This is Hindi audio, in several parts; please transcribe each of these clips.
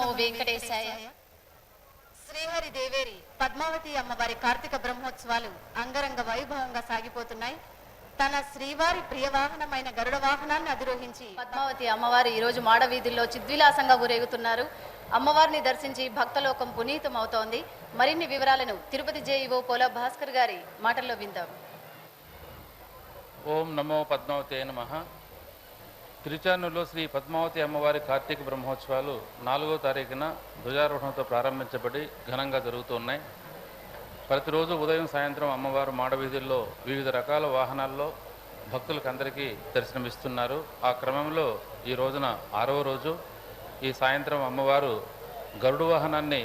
నమో వెంకటేశాయ. శ్రీహరి దేవేరి పద్మావతి అమ్మవారి కార్తీక బ్రహ్మోత్సవాలు అంగరంగ వైభవంగా సాగిపోతున్నాయి. తన శ్రీవారి ప్రియవాహనమైన గరుడ వాహనాన్ని అధిరోహించి పద్మావతి అమ్మవారు ఈ రోజు మాడవీధుల్లో చిద్విలాసంగా ఊరేగుతున్నారు. అమ్మవారిని దర్శించి భక్తలోకం పునీతం అవుతోంది. మరిన్ని వివరాలను తిరుపతి జేఈఓ పోల భాస్కర్ గారి మాటల్లో విందాం. ఓం నమో పద్మావతి నమః. తిరుచానూరులో శ్రీ పద్మావతి అమ్మవారి కార్తీక బ్రహ్మోత్సవాలు 4వ తారీఖున ధ్వజారోహణంతో ప్రారంభించబడి ఘనంగా జరుగుతున్నాయి. ప్రతిరోజు ఉదయం సాయంత్రం అమ్మవారు మాడవీధుల్లో వివిధ రకాల వాహనాల్లో భక్తులకు అందరికీ దర్శనమిస్తున్నారు. ఆ క్రమంలో ఈ రోజున 6వ రోజు ఈ సాయంత్రం అమ్మవారు గరుడు వాహనాన్ని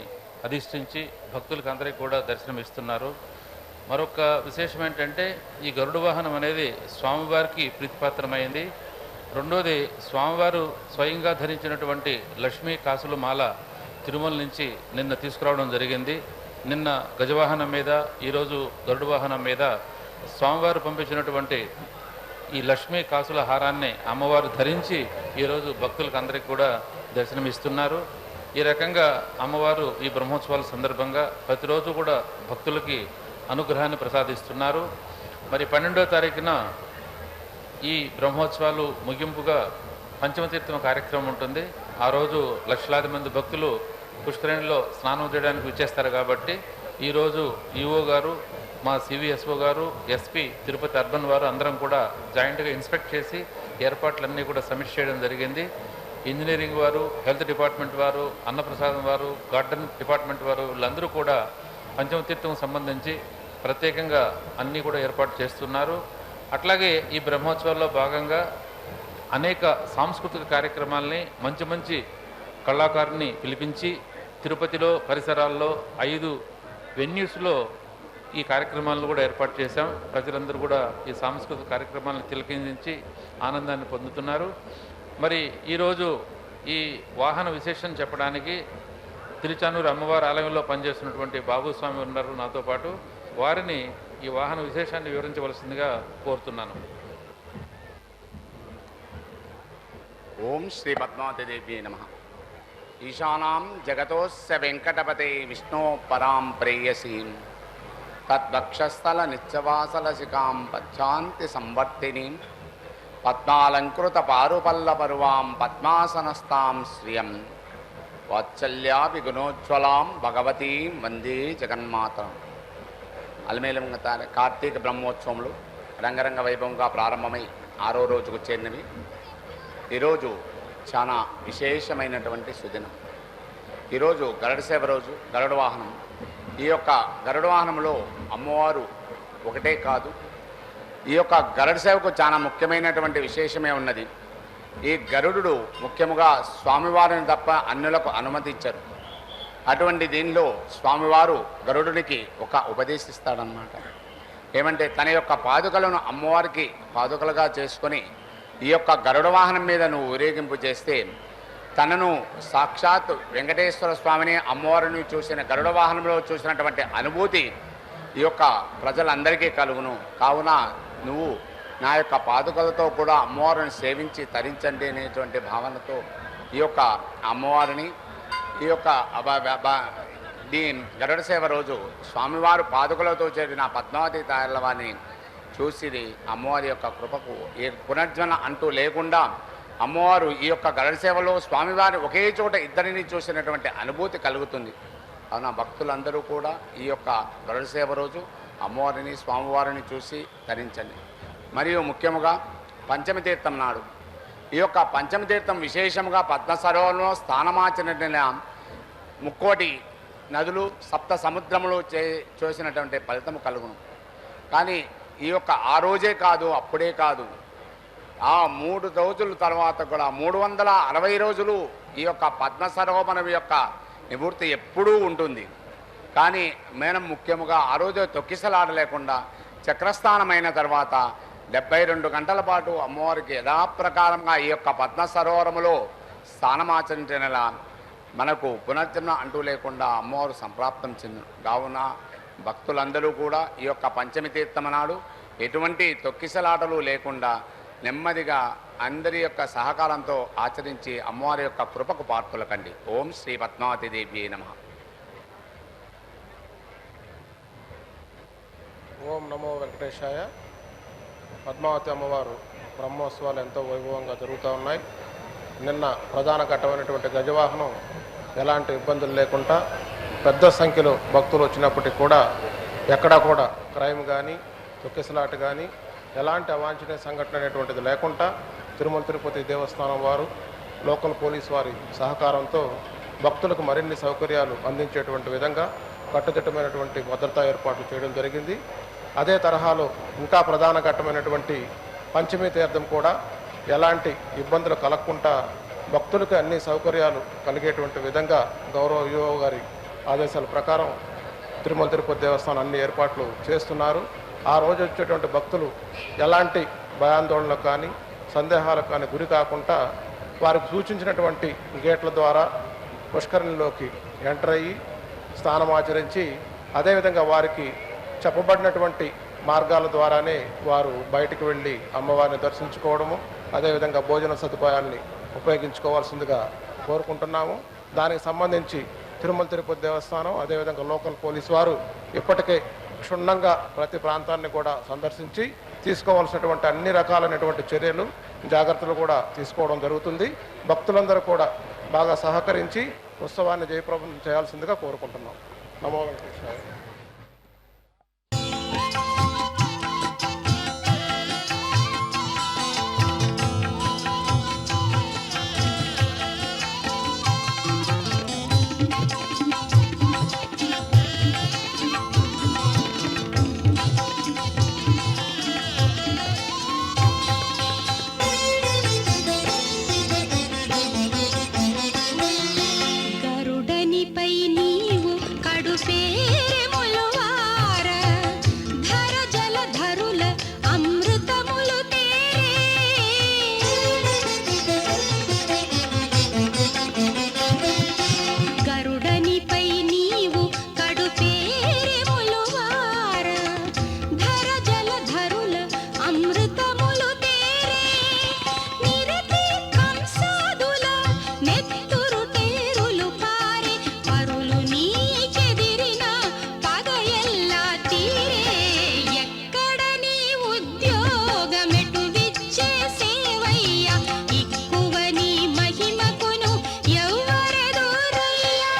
అధిష్ఠించి భక్తులకు అందరికీ కూడా దర్శనమిస్తున్నారు. మరొక విశేషం ఏంటంటే ఈ గరుడు వాహనం అనేది స్వామివారికి ప్రీతిపాత్రమైంది. రెండోది, స్వామివారు స్వయంగా ధరించినటువంటి లక్ష్మీ కాసుల మాల తిరుమల నుంచి నిన్న తీసుకురావడం జరిగింది. నిన్న గజవాహనం మీద, ఈరోజు గరుడు వాహనం మీద స్వామివారు పంపించినటువంటి ఈ లక్ష్మీ కాసుల హారాన్ని అమ్మవారు ధరించి ఈరోజు భక్తులకు అందరికీ కూడా దర్శనమిస్తున్నారు. ఈ రకంగా అమ్మవారు ఈ బ్రహ్మోత్సవాల సందర్భంగా ప్రతిరోజు కూడా భక్తులకి అనుగ్రహాన్ని ప్రసాదిస్తున్నారు. మరి 12వ తారీఖున ఈ బ్రహ్మోత్సవాలు ముగింపుగా పంచమతీర్థం కార్యక్రమం ఉంటుంది. ఆ రోజు లక్షలాది మంది భక్తులు పుష్కరిణిలో స్నానం చేయడానికి విచ్చేస్తారు. కాబట్టి ఈరోజు ఈఓ గారు, మా సివిఎస్ఓ గారు, ఎస్పీ తిరుపతి అర్బన్ వారు అందరం కూడా జాయింట్గా ఇన్స్పెక్ట్ చేసి ఏర్పాట్లన్నీ కూడా సమీక్ష చేయడం జరిగింది. ఇంజనీరింగ్ వారు, హెల్త్ డిపార్ట్మెంట్ వారు, అన్నప్రసాదం వారు, గార్డెన్ డిపార్ట్మెంట్ వారు వీళ్ళందరూ కూడా పంచమతీర్థం సంబంధించి ప్రత్యేకంగా అన్నీ కూడా ఏర్పాటు చేస్తున్నారు. అట్లాగే ఈ బ్రహ్మోత్సవాల్లో భాగంగా అనేక సాంస్కృతిక కార్యక్రమాలని మంచి మంచి కళాకారుని పిలిపించి తిరుపతిలో పరిసరాల్లో 5 వెన్యూస్లో ఈ కార్యక్రమాలను కూడా ఏర్పాటు చేశాం. ప్రజలందరూ కూడా ఈ సాంస్కృతిక కార్యక్రమాలను తిలకించి ఆనందాన్ని పొందుతున్నారు. మరి ఈరోజు ఈ వాహన విశేషం చెప్పడానికి తిరుచానూరు అమ్మవారి ఆలయంలో పనిచేస్తున్నటువంటి బాబుస్వామి ఉన్నారు నాతో పాటు. వారిని ఈ వాహన విశేషాన్ని వివరించవలసిందిగా కోరుతున్నాను. ఓం శ్రీ పద్మావతి దేవి నమః. ఈశానాం జగతోస్య వెంకటపతే విష్ణో పరాం ప్రేయసీం తద్వక్షస్థల నిత్యవాసలసికాం పచ్చాంతి సంవర్తినీం పద్మాలంకృత పారుపల్లపరువాం పద్మాసనస్తాం శ్రియం వాత్సల్యాపి గుణోజ్వలాం భగవతీం వందే జగన్మాతరం. అలమేలంగా కార్తీక బ్రహ్మోత్సవములు రంగరంగ వైభవంగా ప్రారంభమై 6వ రోజుకు చేరినవి. ఈరోజు చాలా విశేషమైనటువంటి సుదినం. ఈరోజు గరుడ సేవ రోజు, గరుడ వాహనం. ఈ యొక్క గరుడ వాహనంలో అమ్మవారు ఒకటే కాదు, ఈ యొక్క గరుడ సేవకు చాలా ముఖ్యమైనటువంటి విశేషమే ఉన్నది. ఈ గరుడు ముఖ్యముగా స్వామివారిని తప్ప అన్యులకు అనుమతి ఇచ్చారు. అటువంటి దీనిలో స్వామివారు గరుడునికి ఒక ఉపదేశిస్తాడనమాట. ఏమంటే తన యొక్క పాదుకలను అమ్మవారికి పాదుకలుగా చేసుకొని ఈ యొక్క గరుడ వాహనం మీద నువ్వు ఊరేగింపు చేస్తే తనను సాక్షాత్ వెంకటేశ్వర స్వామిని అమ్మవారిని చూసిన గరుడ వాహనంలో చూసినటువంటి అనుభూతి ఈ యొక్క ప్రజలందరికీ కలుగును. కావున నువ్వు నా యొక్క పాదుకలతో కూడా అమ్మవారిని సేవించి తరించండి అనేటువంటి భావనతో ఈ యొక్క అమ్మవారిని ఈ యొక్క గరుడ సేవ రోజు స్వామివారు పాదుకలతో చేరిన పద్మావతి తాయలవారిని చూసి అమ్మవారి యొక్క కృపకు ఏ పునర్జన్మ అంటూ లేకుండా అమ్మవారు ఈ యొక్క గరుడ సేవలో స్వామివారి ఒకే చోట ఇద్దరిని చూసినటువంటి అనుభూతి కలుగుతుంది. అవునా, భక్తులందరూ కూడా ఈ యొక్క గరుడ సేవ రోజు అమ్మవారిని స్వామివారిని చూసి తరించండి. మరియు ముఖ్యముగా పంచమి తీర్థం నాడు ఈ యొక్క పంచమి తీర్థం విశేషముగా పద్మసరోవరంలో స్థానమాచరణ 30 నదులు 7 సముద్రములు చూసినటువంటి ఫలితము కలుగును. కానీ ఈ యొక్క ఆ రోజే కాదు, అప్పుడే కాదు, ఆ 3 రోజుల తర్వాత కూడా 360 రోజులు ఈ యొక్క పద్మసరోవరం యొక్క నివృత్తి ఎప్పుడూ ఉంటుంది. కానీ మనం ముఖ్యముగా ఆ రోజు తొక్కిసలాడలేకుండా చక్రస్థానమైన తర్వాత 72 గంటల పాటు అమ్మవారికి యథాప్రకారంగా ఈ యొక్క పద్మసరోవరములో స్థానమాచరించినలా మనకు పునర్జన్మ అంటూ లేకుండా అమ్మవారు సంప్రాప్తం చెందును. కావున భక్తులందరూ కూడా ఈ యొక్క పంచమి తీర్థం నాడు ఎటువంటి తొక్కిసలాటలు లేకుండా నెమ్మదిగా అందరి యొక్క సహకారంతో ఆచరించి అమ్మవారి యొక్క కృపకు పాత్రలకండి. ఓం శ్రీ పద్మావతి దేవి నమః. ఓం నమో వెంకటేశాయ. పద్మావతి అమ్మవారు బ్రహ్మోత్సవాలు ఎంతో వైభవంగా జరుగుతూ ఉన్నాయి. నిన్న ప్రధాన ఘట్టమైనటువంటి గజవాహనం ఎలాంటి ఇబ్బందులు లేకుండా పెద్ద సంఖ్యలో భక్తులు వచ్చినప్పటికీ కూడా ఎక్కడా కూడా క్రైమ్ కానీ తొక్కిసలాట కానీ ఎలాంటి అవాంఛనీయ సంఘటన అనేటువంటిది లేకుండా తిరుమల తిరుపతి దేవస్థానం వారు లోకల్ పోలీస్ వారి సహకారంతో భక్తులకు మరిన్ని సౌకర్యాలు అందించేటువంటి విధంగా కట్టుదిట్టమైనటువంటి భద్రతా ఏర్పాట్లు చేయడం జరిగింది. అదే తరహాలో ఇంకా ప్రధాన ఘట్టమైనటువంటి పంచమీ తీర్థం కూడా ఎలాంటి ఇబ్బందులు కలగకుండా భక్తులకు అన్ని సౌకర్యాలు కలిగేటువంటి విధంగా గౌరవ యువ గారి ఆదేశాల ప్రకారం తిరుమల తిరుపతి దేవస్థానం అన్ని ఏర్పాట్లు చేస్తున్నారు. ఆ రోజు వచ్చేటువంటి భక్తులు ఎలాంటి భయాందోళనలకు కానీ సందేహాలకు కానీ గురి కాకుండా వారికి సూచించినటువంటి గేట్ల ద్వారా పుష్కరిణిలోకి ఎంటర్ అయ్యి స్నానం ఆచరించి అదేవిధంగా వారికి చెప్పబడినటువంటి మార్గాల ద్వారానే వారు బయటికి వెళ్ళి అమ్మవారిని దర్శించుకోవడము అదేవిధంగా భోజన సదుపాయాల్ని ఉపయోగించుకోవాల్సిందిగా కోరుకుంటున్నాము. దానికి సంబంధించి తిరుమల తిరుపతి దేవస్థానం అదేవిధంగా లోకల్ పోలీసు వారు ఇప్పటికే క్షుణ్ణంగా ప్రతి ప్రాంతాన్ని కూడా సందర్శించి తీసుకోవాల్సినటువంటి అన్ని రకాలైనటువంటి చర్యలు జాగ్రత్తలు కూడా తీసుకోవడం జరుగుతుంది. భక్తులందరూ కూడా బాగా సహకరించి ఉత్సవాన్ని జయప్రదం చేయాల్సిందిగా కోరుకుంటున్నాం. నమో వెంకటేశ్వర. గరుడనిపై నీవు కడుపేములు వార ధర జలధరుల అమృతములు తేరే గరుడనిపై నీవు కడుపేములు వార ధర జలధరుల అమృతములు తేరే నిరతి కంసాదుల నెత్తురు టేరులు పారే పరులు నీకెదిరిన పగయెల్లా తీరే ఎక్కడ నీ ఉద్యోగమెటు విచ్చేసేవయ్య ఎక్కువ నీ మహిమకును ఎవ్వరెదురయ్యా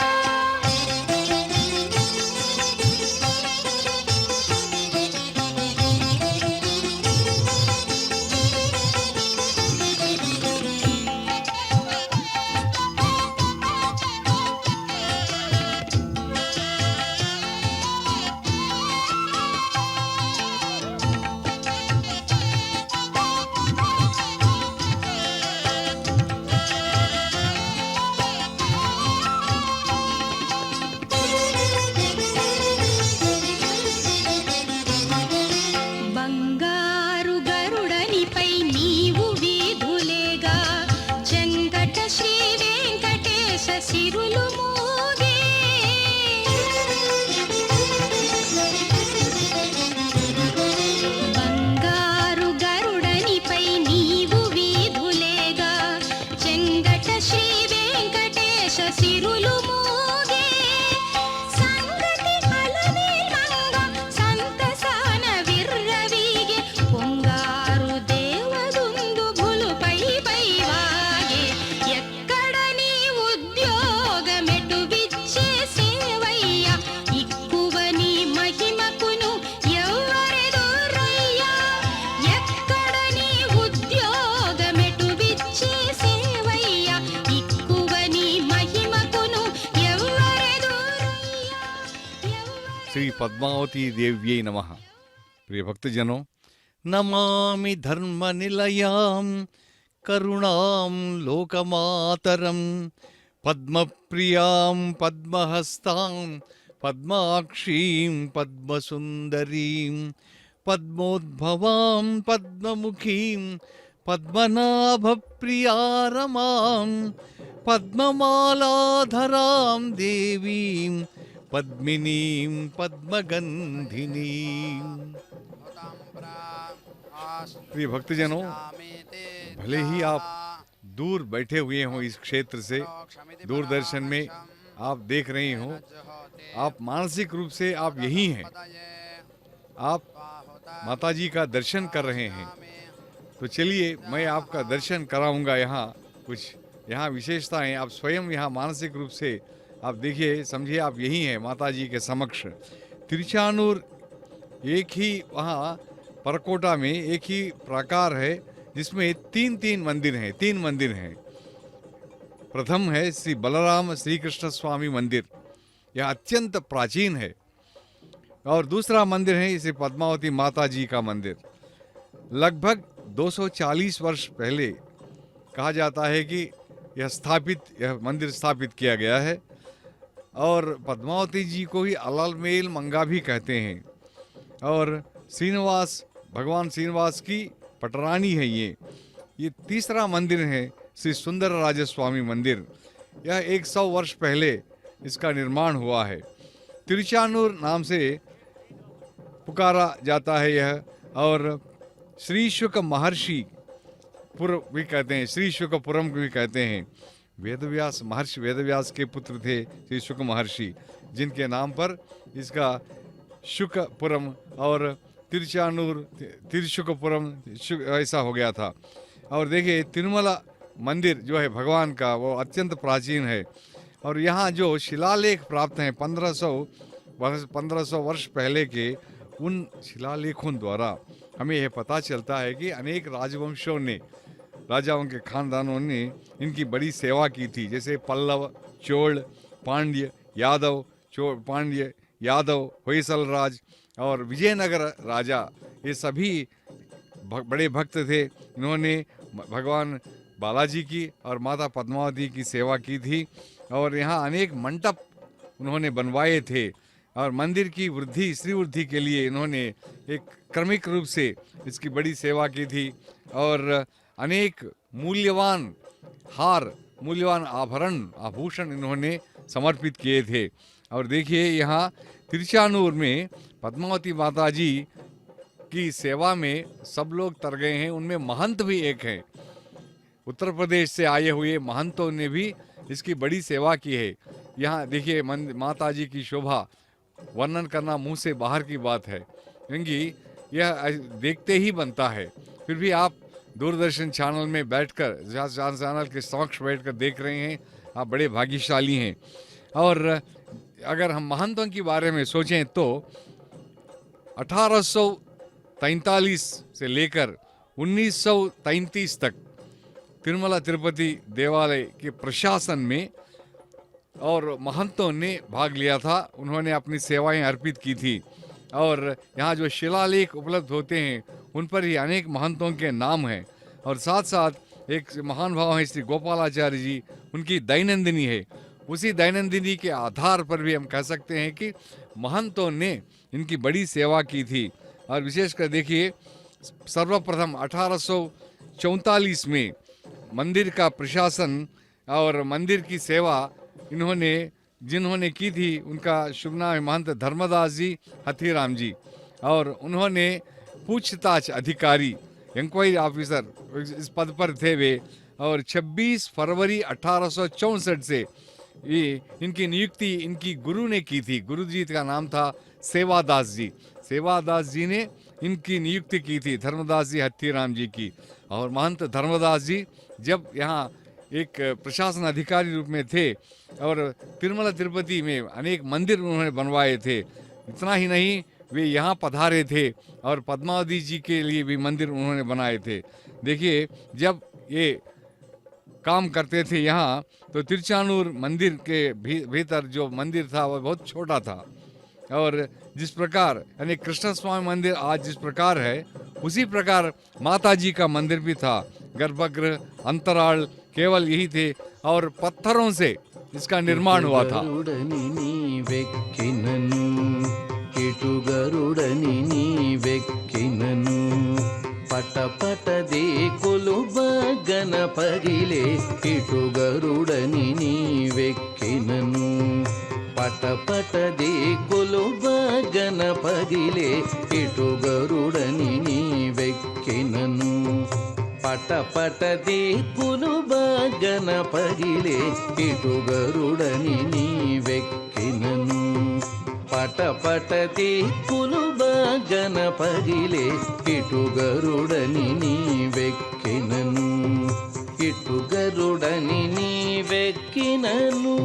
బంగారు గరుడనిపై నీవు వీధులేగా చెంగట శ్రీ వెంకటేశ సిరులు మోగే బంగారు గరుడనిపై నీవు వీధులేగా చెంగట శ్రీ వెంకటేశ సిరులు మోగే సంగతి అలమేలంగా సంతసాన విర్రవీగే పొంగారు దేవదుందు భులుపై పై వాగే ఎక్కడ నీ ఉద్యోగమెటు విచ్చేసేవయ్య ఎక్కువ నీ మహిమకును ఎవ్వరెదురయ్యా ఎక్కడ నీ ఉద్యోగమెటు విచ్చేసేవయ్య ఎక్కువ నీ మహిమకును ఎవ్వరెదురయ్యా శ్రీ పద్మావతీ దేవ్యై నమః. ప్రియ భక్తజనం, నమామి ధర్మ నిలయాం కరుణాం లోకమాతరం పద్మప్రియాం పద్మహస్తాం పద్మాక్షీం పద్మసుందరీం పద్మోద్భవాం పద్మముఖీం పద్మనాభప్రియారమాం పద్మమాలాధరాం దేవీం పద్మినీం పద్మగంధినీం प्रिय भक्तजनों, भले ही आप दूर बैठे हुए हों इस क्षेत्र से, दूरदर्शन में आप देख रहे हो, आप मानसिक रूप से आप यही हैं, आप माताजी का दर्शन कर रहे हैं। तो चलिए मैं आपका दर्शन कराऊंगा। यहाँ कुछ यहाँ विशेषताएं आप स्वयं यहाँ मानसिक रूप से आप देखिए, समझिए आप यही हैं माताजी के समक्ष। तिरुचानूर एक ही वहाँ परकोटा में एक ही प्राकार है जिसमें तीन मंदिर हैं। प्रथम है श्री बलराम श्री कृष्ण स्वामी मंदिर, यह अत्यंत प्राचीन है। और दूसरा मंदिर है इसे पद्मावती माता जी का मंदिर। लगभग 240 वर्ष पहले कहा जाता है कि यह मंदिर स्थापित किया गया है। और पद्मावती जी को ही अलालमेल मंगा भी कहते हैं। और भगवान श्रीनिवास की पटरानी है ये तीसरा मंदिर है श्री सुंदर राजस्वामी मंदिर। यह 100 वर्ष पहले इसका निर्माण हुआ है। तिरुचानूर नाम से पुकारा जाता है यह। और श्री शुक महर्षि पुर भी कहते हैं, श्री शुकपुरम भी कहते हैं। वेदव्यास महर्षि वेदव्यास के पुत्र थे श्री शुक महर्षि, जिनके नाम पर इसका शुकपुरम और तिरुचानूर तिरुशुकपुरम ऐसा हो गया था। और देखिए तिरुमला मंदिर जो है भगवान का, वो अत्यंत प्राचीन है। और यहाँ जो शिलालेख प्राप्त हैं 1500 वर्ष पहले के, उन शिलालेखों द्वारा हमें यह पता चलता है कि अनेक राजवंशों ने, राजाओं के खानदानों ने इनकी बड़ी सेवा की थी। जैसे पल्लव, चोल, पांड्य, यादव, होयसल राज और विजयनगर राजा, ये सभी बड़े भक्त थे। इन्होंने भगवान बालाजी की और माता पद्मावती की सेवा की थी। और यहाँ अनेक मंडप उन्होंने बनवाए थे। और मंदिर की श्री वृद्धि के लिए इन्होंने एक क्रमिक रूप से इसकी बड़ी सेवा की थी। और अनेक मूल्यवान आभूषण इन्होंने समर्पित किए थे। और देखिए यहाँ तिरुचानूर में पद्मावती माता जी की सेवा में सब लोग तर गए हैं। उनमें महंत भी एक हैं, उत्तर प्रदेश से आए हुए महंतों ने भी इसकी बड़ी सेवा की है। यहाँ देखिए माता जी की शोभा वर्णन करना मुंह से बाहर की बात है, क्योंकि यह देखते ही बनता है। फिर भी आप दूरदर्शन चैनल में बैठकर, चैनल के समक्ष बैठकर देख रहे हैं, आप बड़े भाग्यशाली हैं। और अगर हम महंतों के बारे में सोचें तो 1843 से लेकर 1933 तक तिरुमला तिरुपति देवालय के प्रशासन में और महंतों ने भाग लिया था। उन्होंने अपनी सेवाएं अर्पित की थी। और यहाँ जो शिलालेख उपलब्ध होते हैं उन पर ही अनेक महंतों के नाम हैं। और साथ साथ एक महान भाव है श्री गोपालाचार्य जी, उनकी दैनंदिनी है। उसी दैनंदिनी के आधार पर भी हम कह सकते हैं कि महंतों ने इनकी बड़ी सेवा की थी। और विशेषकर देखिए सर्वप्रथम 1844 में मंदिर का प्रशासन और मंदिर की सेवा जिन्होंने की थी, उनका शुभ नाम है महंत धर्मदास जी हथीराम जी। और उन्होंने पूछताछ अधिकारी, इंक्वायरी ऑफिसर इस पद पर थे वे। और 26 फरवरी 1864 से इनकी नियुक्ति इनकी गुरु ने की थी। गुरु जी का नाम था सेवादास जी। सेवादास जी ने इनकी नियुक्ति की थी धर्मदास जी हथीराम जी की। और महंत धर्मदास जी जब यहाँ एक प्रशासन अधिकारी रूप में थे और तिरुमला तिरुपति में अनेक मंदिर उन्होंने बनवाए थे, इतना ही नहीं वे यहाँ पधारे थे और पद्मावती जी के लिए भी मंदिर उन्होंने बनाए थे। देखिए जब ये काम करते थे यहाँ, तो तिरुचानूर मंदिर के भीतर जो मंदिर था वह बहुत छोटा था। और जिस प्रकार यानी कृष्ण स्वामी मंदिर आज जिस प्रकार है, उसी प्रकार माता जी का मंदिर भी था। गर्भगृह, अंतराल केवल यही थे और पत्थरों से इसका निर्माण हुआ था। పటపటదే కొలువ గణపగిలే ఇటు గరుడని నీవెక్కినను పటపటదే కొలువ గణపగిలే ఇటు గరుడని నీవెక్కినను పట పట దిక్కులు బాగన పగిలే ఇటు గరుడని నీవెక్కినను పట పట దిక్కులు బాగన పగిలే ఇటు గరుడని నీవెక్కినను ఇటు గరుడని నీవెక్కినను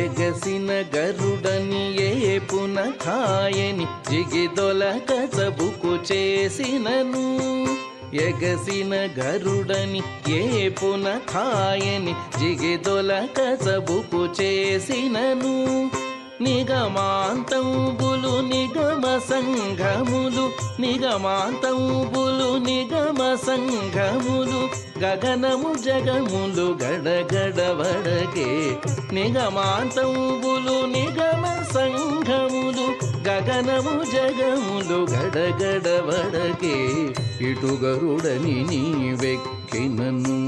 ఎగసిన గరుడని ఏపున ఖాయని జిగిదొలక చబుకు చేసినను ఎగసిన గరుడని ఏపున ఖాయని జిగిదొలక చబుకు చేసినను నిగమాంతంబులు నిగమ సంఘములు నిగమాంతంబులు నిగమ సంఘములు గగనము జగములు గడగడవడగే నిగమాంతంబులు నిగమ సంఘములు గగనము జగములు గడగడవడగే ఇటు గరుడని నీవెక్కినను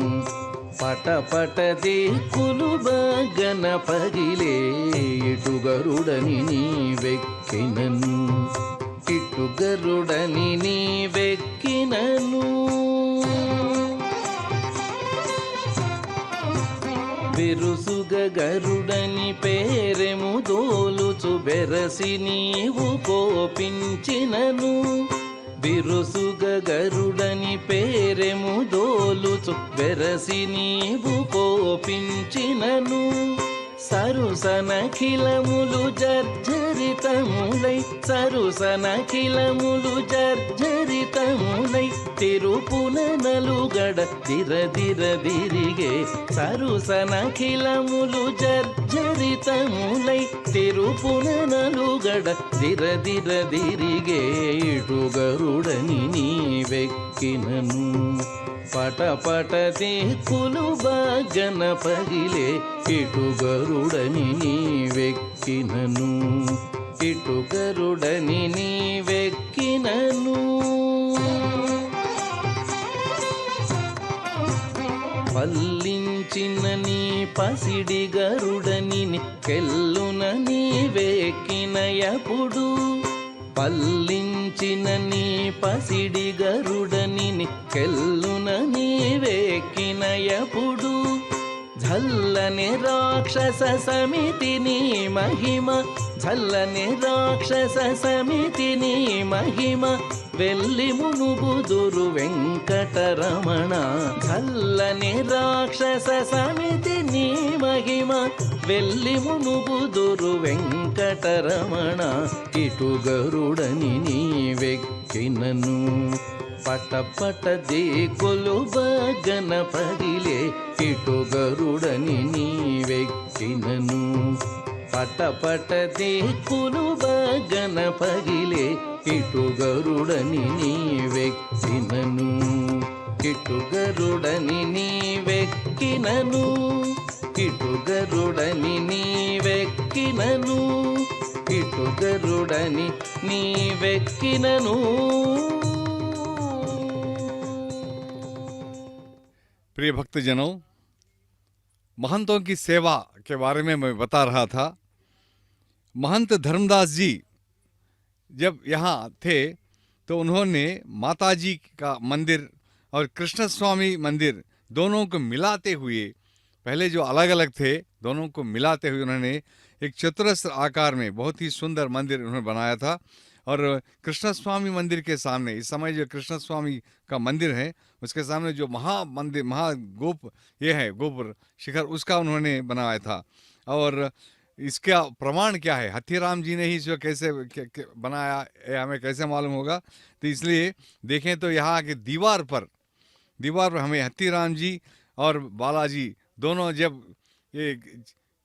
పట పట దిక్కులు బాగన పగిలే ఇటు గరుడని నీవెక్కినను ఇటు గరుడని నీవెక్కినను బిరుసుగ గరుడని పేరెము దోలుచు బెరసి నీవు కోపించినను బిరుసుగ గరుడని పేరెము దోలుచు బెరసి నీవు కోపించినను సరుసనఖిలములు జర్జరితములై సరుసనఖిలములు జర్జరితములై తిరుపున నలుగడ దిరదిరదిరిగే సరుసనఖిలములు జర్జరితములై తిరుపున నలుగడ దిరదిరదిరిగే ఇటు గరుడని నీవెక్కినను పట పట దిక్కులు బాగన పగిలే ఇటు గరుడని నీవెక్కినను ఇటు గరుడని నీవెక్కినను పల్లించిన నీ పసిడి గరుడని కెల్లున నీవెక్కినయపుడు పల్లించిన నీ పసిడి గరుడని కెల్లున నీవెక్కినయపుడు झल्लने राक्षस समितिनी महिम झल्लने राक्षस समितिनी महिम వెల్లి మునుగుదురు వెంకటరమణ झल्लने రాక్షస సమితి నీ మహిమ వెల్లి మునుగుదురు వెంకటరమణ ఇటు గరుడని నీవెక్కినను పట పట దిక్కులు బాగన పగిలే ఇటు గరుడని నీవెక్కినను పట పట దిక్కులు బాగన పగిలే ఇటు గరుడని నీవెక్కినను ఇటు గరుడని నీవెక్కినను ఇటు గరుడని నీవెక్కినను ఇటు గరుడని నీవెక్కినను. प्रिय भक्तजनों, महंतों की सेवा के बारे में मैं बता रहा था। महंत धर्मदास जी जब यहाँ थे तो उन्होंने माताजी का मंदिर और कृष्ण स्वामी मंदिर दोनों को मिलाते हुए, पहले जो अलग अलग थे दोनों को मिलाते हुए उन्होंने एक चतुरस्र आकार में बहुत ही सुंदर मंदिर उन्होंने बनाया था। और कृष्ण स्वामी मंदिर के सामने इस समय जो कृष्ण स्वामी का मंदिर है उसके सामने जो महामंदिर महागोप ये है गोपुर शिखर उसका उन्होंने बनाया था। और इसका प्रमाण क्या है, हथीराम जी ने ही इसको कैसे बनाया है हमें कैसे मालूम होगा। तो इसलिए देखें तो यहाँ के दीवार पर हमें हथीराम जी और बालाजी दोनों जब ये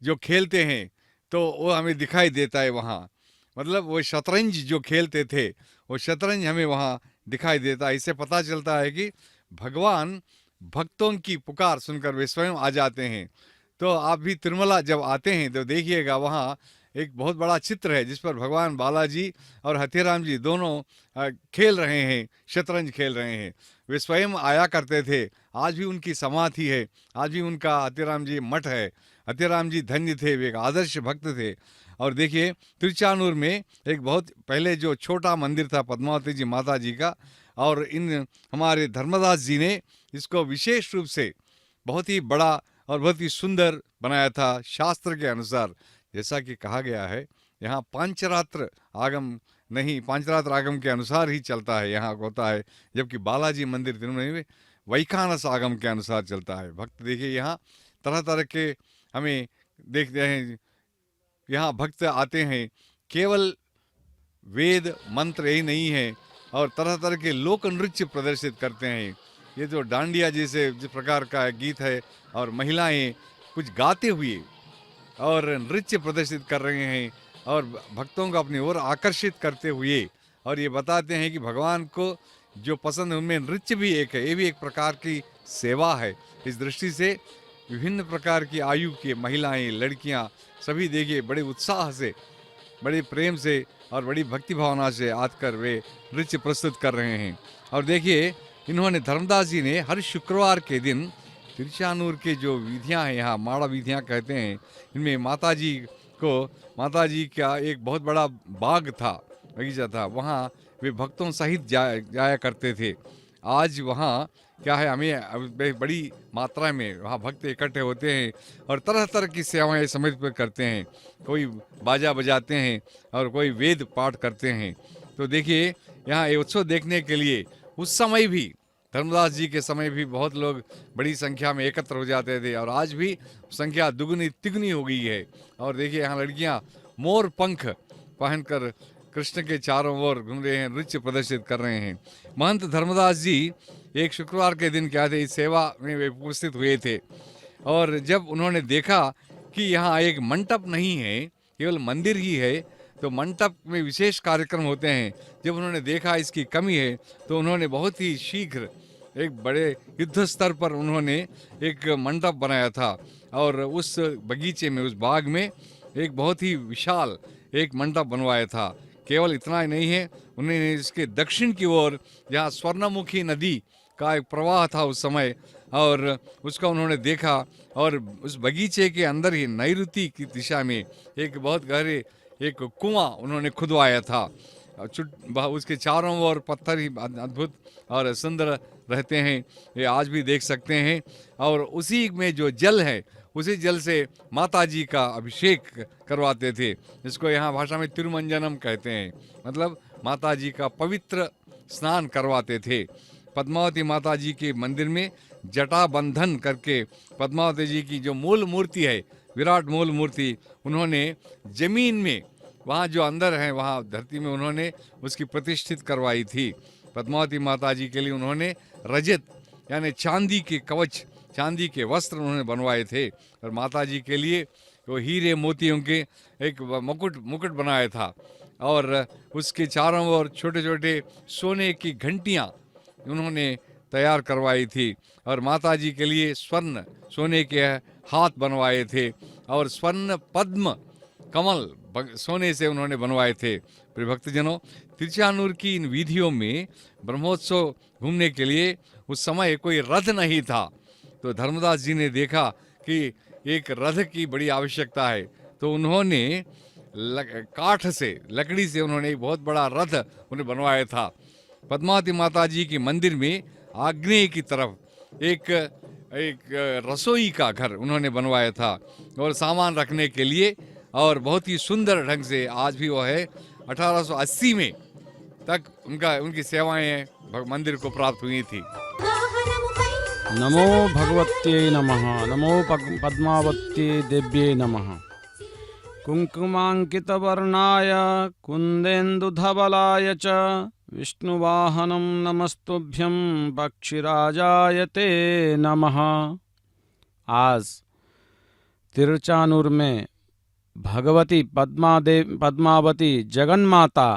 जो खेलते हैं तो वो हमें दिखाई देता है वहाँ। मतलब वो शतरंज जो खेलते थे वो शतरंज हमें वहाँ दिखाई देता है। इससे पता चलता है कि भगवान भक्तों की पुकार सुनकर वे स्वयं आ जाते हैं। तो आप भी तिरुमला जब आते हैं तो देखिएगा वहाँ एक बहुत बड़ा चित्र है जिस पर भगवान बालाजी और हथीराम जी दोनों खेल रहे हैं, शतरंज खेल रहे हैं। वे स्वयं आया करते थे, आज भी उनकी समाधि है, आज भी उनका हथीराम जी मठ है। हथीराम जी धन्य थे, वे एक आदर्श भक्त थे। और देखिए तिरुचानूर में एक बहुत पहले जो छोटा मंदिर था पद्मावती जी माता जी का, और इन हमारे धर्मदास जी ने इसको विशेष रूप से बहुत ही बड़ा और बहुत ही सुंदर बनाया था शास्त्र के अनुसार। जैसा कि कहा गया है यहाँ पांचरात्र आगम नहीं, पांचरात्र आगम के अनुसार ही चलता है यहाँ होता है, जबकि बालाजी मंदिर तिरुमलाई में वैखानस आगम के अनुसार चलता है। भक्त देखिए यहाँ तरह तरह के हमें देखते हैं, यहाँ भक्त आते हैं, केवल वेद मंत्र यही नहीं है और तरह तरह के लोक नृत्य प्रदर्शित करते हैं। ये जो डांडिया जैसे जिस प्रकार का गीत है और महिलाएं कुछ गाते हुए और नृत्य प्रदर्शित कर रहे हैं और भक्तों को अपनी ओर आकर्षित करते हुए, और ये बताते हैं कि भगवान को जो पसंद है उनमें नृत्य भी एक है, ये भी एक प्रकार की सेवा है। इस दृष्टि से विभिन्न प्रकार की आयु की महिलाएं, लड़कियां सभी देखिए बड़े उत्साह से, बड़े प्रेम से और बड़ी भक्ति भावना से आकर वे नृत्य प्रस्तुत कर रहे हैं। और देखिए इन्होंने धर्मदास जी ने हर शुक्रवार के दिन तिरुचानूर के जो वीथियाँ हैं, यहाँ माड़ा वीथियाँ कहते हैं, इनमें माता जी का एक बहुत बड़ा बाग था, बगीचा था, वहाँ वे भक्तों सहित जाया करते थे। आज वहाँ क्या है, हमें बड़ी मात्रा में वहाँ भक्त इकट्ठे होते हैं और तरह तरह की सेवाएं समय पर करते हैं। कोई बाजा बजाते हैं और कोई वेद पाठ करते हैं। तो देखिए यहाँ ये उत्सव देखने के लिए उस समय भी, धर्मदास जी के समय भी बहुत लोग बड़ी संख्या में एकत्र हो जाते थे और आज भी संख्या दुगनी तिगुनी हो गई है। और देखिए यहाँ लड़कियाँ मोर पंख पहनकर कृष्ण के चारों ओर घूम रहे हैं, नृत्य प्रदर्शित कर रहे हैं। महंत धर्मदास जी एक शुक्रवार के दिन क्या थे, इस सेवा में वे उपस्थित हुए थे और जब उन्होंने देखा कि यहाँ एक मंडप नहीं है, केवल मंदिर ही है, तो मंडप में विशेष कार्यक्रम होते हैं। जब उन्होंने देखा इसकी कमी है तो उन्होंने बहुत ही शीघ्र एक बड़े युद्ध स्तर पर उन्होंने एक मंडप बनाया था और उस बगीचे में, उस बाग में एक बहुत ही विशाल एक मंडप बनवाया था। केवल इतना ही नहीं है, उन्होंने इसके दक्षिण की ओर जहाँ स्वर्णमुखी नदी का एक प्रवाह था उस समय, और उसका उन्होंने देखा और उस बगीचे के अंदर ही नैऋति की दिशा में एक बहुत गहरे एक कुआं उन्होंने खुदवाया था। उसके चारों ओर पत्थर ही अद्भुत और सुंदर रहते हैं, ये आज भी देख सकते हैं। और उसी में जो जल है, उसी जल से माता जी का अभिषेक करवाते थे, जिसको यहाँ भाषा में तिरुमंजनम कहते हैं, मतलब माता जी का पवित्र स्नान करवाते थे। पद्मावती माता जी के मंदिर में जटा बंधन करके पद्मावती जी की जो मूल मूर्ति है, विराट मूल मूर्ति, उन्होंने जमीन में वहाँ जो अंदर है, वहाँ धरती में उन्होंने उसकी प्रतिष्ठित करवाई थी। पद्मावती माता जी के लिए उन्होंने रजत यानी चांदी के कवच, चांदी के वस्त्र उन्होंने बनवाए थे और माता जी के लिए वो हीरे मोतियों के एक मुकुट बनाया था और उसके चारों ओर छोटे छोटे सोने की घंटियाँ उन्होंने तैयार करवाई थी और माता जी के लिए स्वर्ण सोने के हाथ बनवाए थे और स्वर्ण पद्म कमल सोने से उन्होंने बनवाए थे। प्रिय भक्तजनों, तिरुचानूर की इन वीथियों में ब्रह्मोत्सव घूमने के लिए उस समय कोई रथ नहीं था, तो धर्मदास जी ने देखा कि एक रथ की बड़ी आवश्यकता है, तो उन्होंने काठ से, लकड़ी से उन्होंने एक बहुत बड़ा रथ उन्हें बनवाया था। पद्मावती माता जी के मंदिर में आग्नेय की तरफ एक रसोई का घर उन्होंने बनवाया था और सामान रखने के लिए, और बहुत ही सुंदर ढंग से आज भी वो है। 1880 में तक उनकी सेवाएं मंदिर को प्राप्त हुई थी। नमो भगवत्यै नमः, नमो पद्मावत्यै देव्यै नमः। कुङ्कुमाङ्कितवर्णाय कुन्देन्दुधवलाय च विष्णुवाहनं नमस्तुभ्यं पक्षिराजाय ते नमः। आज तिरुचानूर में भगवती पद्मावती जगन्माता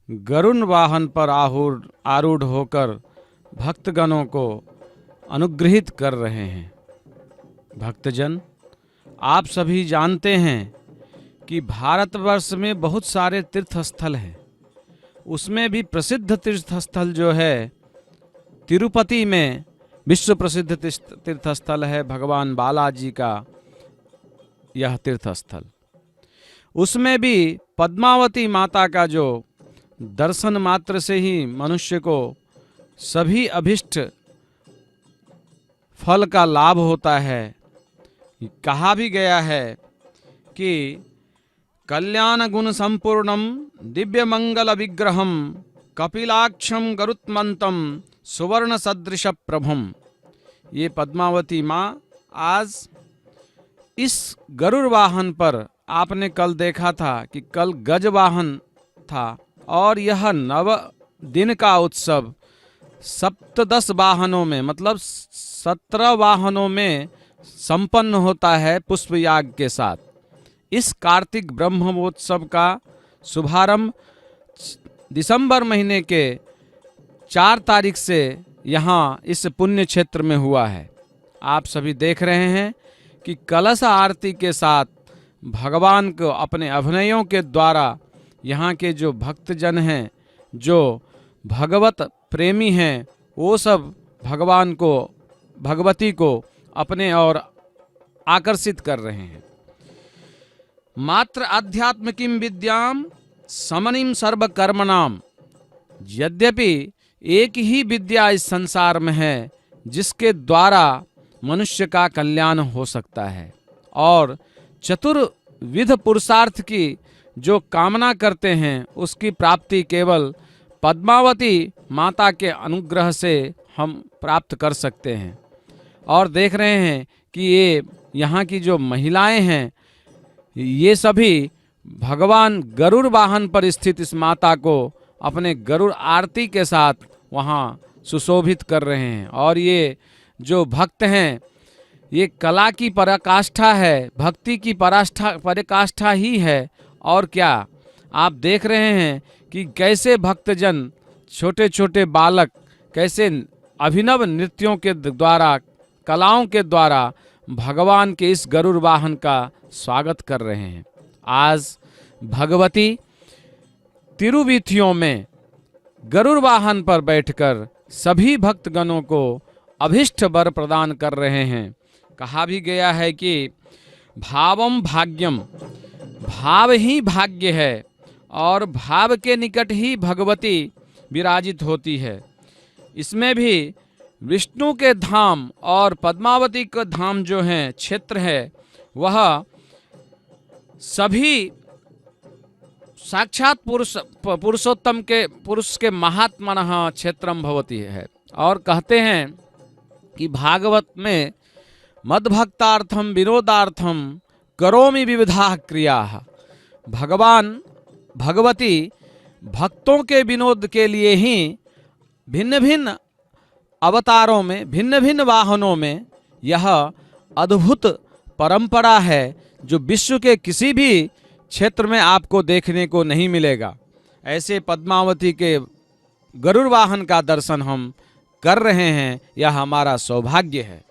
गरुण वाहन पर आरूढ़ होकर भक्तगणों को अनुग्रहित कर रहे हैं। भक्तजन, आप सभी जानते हैं कि भारतवर्ष में बहुत सारे तीर्थस्थल हैं, उसमें भी प्रसिद्ध तीर्थस्थल जो है तिरुपति में विश्व प्रसिद्ध तीर्थस्थल है भगवान बालाजी का यह तीर्थस्थल। उसमें भी पद्मावती माता का जो दर्शन मात्र से ही मनुष्य को सभी अभिष्ट फल का लाभ होता है। कहा भी गया है कि कल्याण गुण संपूर्णम दिव्य मंगल विग्रहम कपिलाक्षम गरुत्मंतम सुवर्ण सदृश प्रभम। ये पद्मावती माँ आज इस गरुड़ वाहन पर, आपने कल देखा था कि कल गज वाहन था और यह 9 दिन का उत्सव सप्तदश वाहनों में मतलब 17 वाहनों में संपन्न होता है पुष्प याग के साथ। इस कार्तिक ब्रह्मोत्सव का शुभारंभ दिसंबर महीने के 4 तारीख से यहाँ इस पुण्य क्षेत्र में हुआ है। आप सभी देख रहे हैं कि कलश आरती के साथ भगवान को अपने अभिनयों के द्वारा यहाँ के जो भक्तजन हैं, जो भगवत प्रेमी हैं, वो सब भगवान को, भगवती को अपने ओर आकर्षित कर रहे हैं। मात्र आध्यात्मिकीं विद्याम समनिम सर्व कर्मणाम। यद्यपि एक ही विद्या इस संसार में है जिसके द्वारा मनुष्य का कल्याण हो सकता है, और चतुर्विध पुरुषार्थ की जो कामना करते हैं उसकी प्राप्ति केवल पद्मावती माता के अनुग्रह से हम प्राप्त कर सकते हैं। और देख रहे हैं कि ये यहाँ की जो महिलाएं हैं, ये सभी भगवान गरुड़ वाहन पर स्थित इस माता को अपने गरुड़ आरती के साथ वहाँ सुशोभित कर रहे हैं। और ये जो भक्त हैं, ये कला की पराकाष्ठा है, भक्ति की पराकाष्ठा ही है। और क्या आप देख रहे हैं कि कैसे भक्तजन, छोटे छोटे बालक कैसे अभिनव नृत्यों के द्वारा, कलाओं के द्वारा भगवान के इस गरुड़ वाहन का स्वागत कर रहे हैं। आज भगवती तिरुवीथियों में गरुड़ वाहन पर बैठकर सभी भक्तगणों को अभिष्ट वर प्रदान कर रहे हैं। कहा भी गया है कि भावम भाग्यम, भाव ही भाग्य है और भाव के निकट ही भगवती विराजित होती है। इसमें भी विष्णु के धाम और पद्मावती के धाम जो हैं, क्षेत्र है, वह सभी साक्षात पुरुषोत्तम के पुरुष के महात्मनः क्षेत्रम भवती है। और कहते हैं कि भागवत में मद्भक्तार्थम विनोदार्थम करोमि विविधा क्रिया। भगवान भगवती भक्तों के विनोद के लिए ही भिन्न भिन्न अवतारों में, भिन्न भिन्न वाहनों में यह अद्भुत परंपरा है जो विश्व के किसी भी क्षेत्र में आपको देखने को नहीं मिलेगा। ऐसे पद्मावती के गरुड़ वाहन का दर्शन हम कर रहे हैं, यह हमारा सौभाग्य है।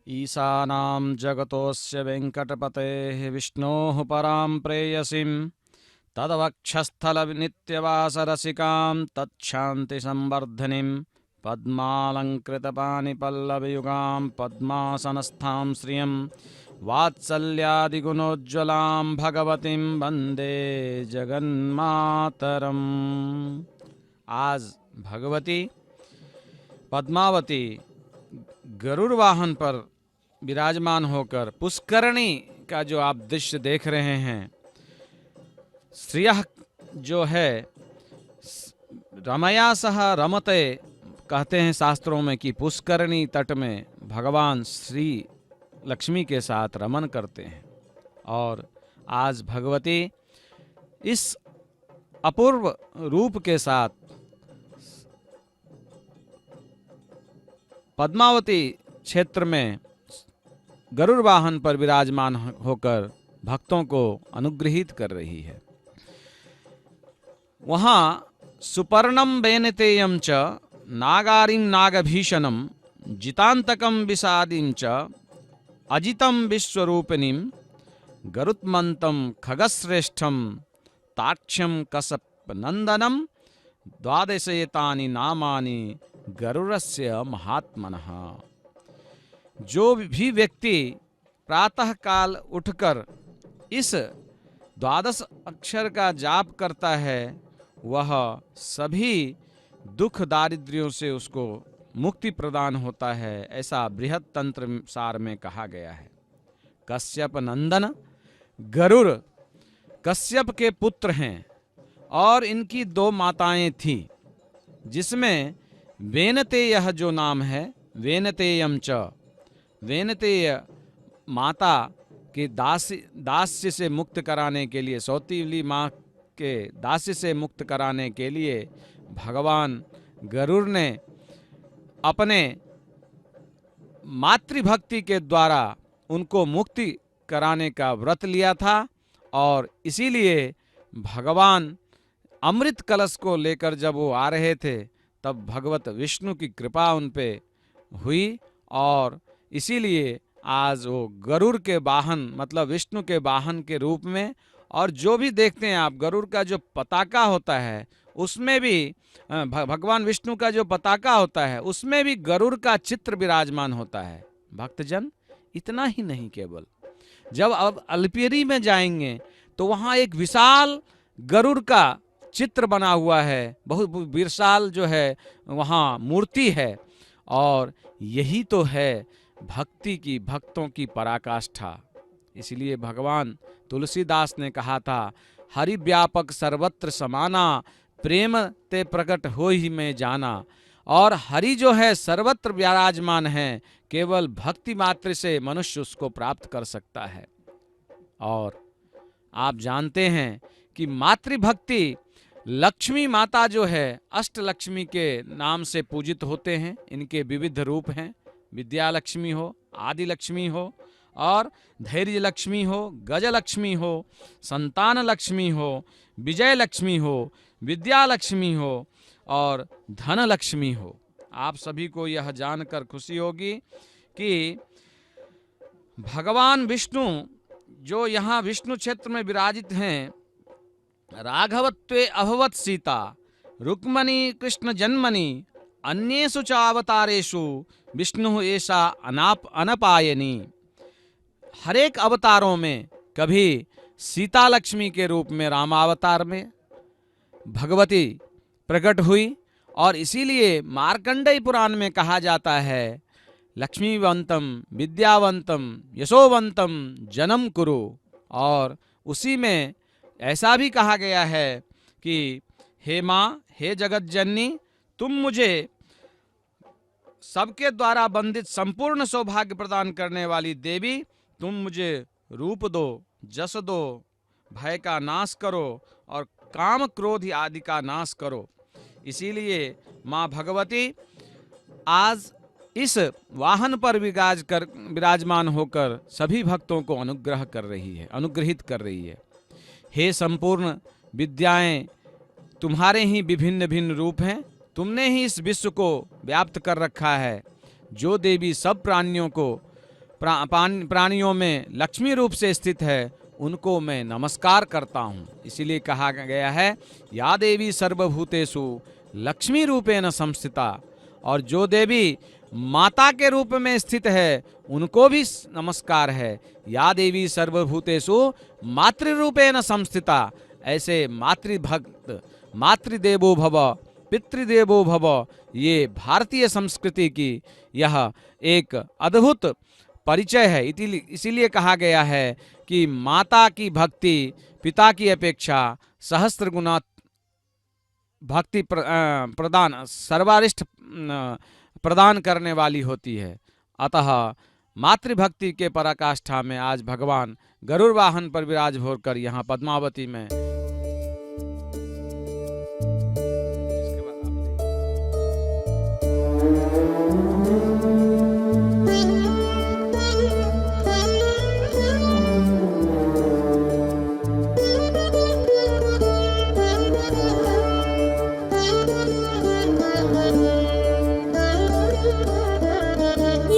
ईशानां जगतोऽस्य वेङ्कटपतेः विष्णोः परां प्रेयसीं तद्वक्षस्थलनित्यवासरसिकां तच्छान्तिसंवर्धिनीं पद्मालङ्कृतपाणिपल्लवयुगां पद्मासनस्थां श्रियं वात्सल्यादिगुणोज्ज्वलां भगवतीं वन्दे जगन्मातरम्। आज भगवती पद्मावती गरुड़ वाहन पर विराजमान होकर पुष्करणी का जो आप दृश्य देख रहे हैं, श्रियः जो है रमया सह रमते कहते हैं शास्त्रों में कि पुष्करणी तट में भगवान श्री लक्ष्मी के साथ रमन करते हैं। और आज भगवती इस अपूर्व रूप के साथ पद्मावती क्षेत्र में गरुड़ वाहन पर विराजमान होकर भक्तों को अनुग्रहित कर रही है। वहाँ सुपर्णम बेनतेयम च नागारिं नागभीषणम जितांतकम विषादिं च अजितम विश्वरूपिणीं गरुत्मन्तं खगश्रेष्ठम ताक्ष्यम कसपनंदनम द्वादशेतानि नामानि गरुड़स्य महात्मनः। जो भी व्यक्ति प्रातः काल उठकर इस 12 अक्षर का जाप करता है वह सभी दुख दारिद्र्यों से उसको मुक्ति प्रदान होता है, ऐसा बृहद तंत्र सार में कहा गया है। कश्यप नंदन गरुड़ कश्यप के पुत्र हैं और इनकी 2 माताएं थीं, जिसमें वेनतेय जो नाम है वेनतेयम च, वेनतेय माता के दास्य से मुक्त कराने के लिए, सौतीली माँ के दास्य से मुक्त कराने के लिए भगवान गरुड़ ने अपने मातृभक्ति के द्वारा उनको मुक्ति कराने का व्रत लिया था। और इसीलिए भगवान अमृत कलश को लेकर जब वो आ रहे थे तब भगवत विष्णु की कृपा उन पे हुई और इसीलिए आज वो गरुड़ के वाहन मतलब विष्णु के वाहन के रूप में, और जो भी देखते हैं आप गरुड़ का जो पताका होता है उसमें भी भगवान विष्णु का जो पताका होता है उसमें भी गरुड़ का चित्र विराजमान होता है। भक्तजन इतना ही नहीं, केवल जब अब अल्पेरी में जाएंगे तो वहाँ एक विशाल गरुड़ का चित्र बना हुआ है, बहुत विशाल जो है वहाँ मूर्ति है। और यही तो है भक्ति की, भक्तों की पराकाष्ठा। इसलिए भगवान तुलसीदास ने कहा था, हरि व्यापक सर्वत्र समाना, प्रेम ते प्रकट हो ही में जाना। और हरि जो है सर्वत्र विराजमान है, केवल भक्ति मात्र से मनुष्य उसको प्राप्त कर सकता है। और आप जानते हैं कि मातृभक्ति लक्ष्मी माता जो है अष्ट लक्ष्मी के नाम से पूजित होते हैं। इनके विविध रूप हैं, विद्या लक्ष्मी हो, आदि लक्ष्मी हो और धैर्य लक्ष्मी हो, गज लक्ष्मी हो, संतान लक्ष्मी हो, विजय लक्ष्मी हो, विद्या लक्ष्मी हो और धन लक्ष्मी हो। आप सभी को यह जानकर खुशी होगी कि भगवान विष्णु जो यहाँ विष्णु क्षेत्र में विराजित हैं, राघवत्वे अभवत सीता रुक्मणी कृष्ण जन्मनि अन्येषु च अवतारेषु विष्णु ऐसा अनपायनी। हरेक अवतारों में कभी सीता लक्ष्मी के रूप में रामावतार में भगवती प्रकट हुई और इसीलिए मार्कंडेय पुराण में कहा जाता है, लक्ष्मीवंतम विद्यावंतम यशोवंतम जन्म कुरु। और उसी में ऐसा भी कहा गया है कि हे माँ, हे जगत जननी, तुम मुझे सबके द्वारा वंदित संपूर्ण सौभाग्य प्रदान करने वाली देवी, तुम मुझे रूप दो, जस दो, भय का नाश करो और काम क्रोध आदि का नाश करो। इसीलिए माँ भगवती आज इस वाहन पर विराजमान होकर सभी भक्तों को अनुग्रहित कर रही है। हे संपूर्ण विद्याएं, तुम्हारे ही विभिन्न भिन्न रूप हैं, तुमने ही इस विश्व को व्याप्त कर रखा है। जो देवी सब प्राणियों को प्राणियों में लक्ष्मी रूप से स्थित है, उनको मैं नमस्कार करता हूँ। इसीलिए कहा गया है या देवी सर्वभूतेषु लक्ष्मी रूपेण संस्थिता। और जो देवी माता के रूप में स्थित है उनको भी नमस्कार है। या देवी सर्वभूतेषु मातृरूपेण संस्थिता। ऐसे मातृभक्त, मातृदेवो भव, पितृदेवो भव, ये भारतीय संस्कृति की यह एक अद्भुत परिचय है। इसीलिए कहा गया है कि माता की भक्ति पिता की अपेक्षा सहस्त्र गुना भक्ति प्रदान, सर्वारिष्ट प्रदान करने वाली होती है। अतः मातृभक्ति के पराकाष्ठा में आज भगवान गरुड़ वाहन पर विराज होकर यहाँ पद्मावती में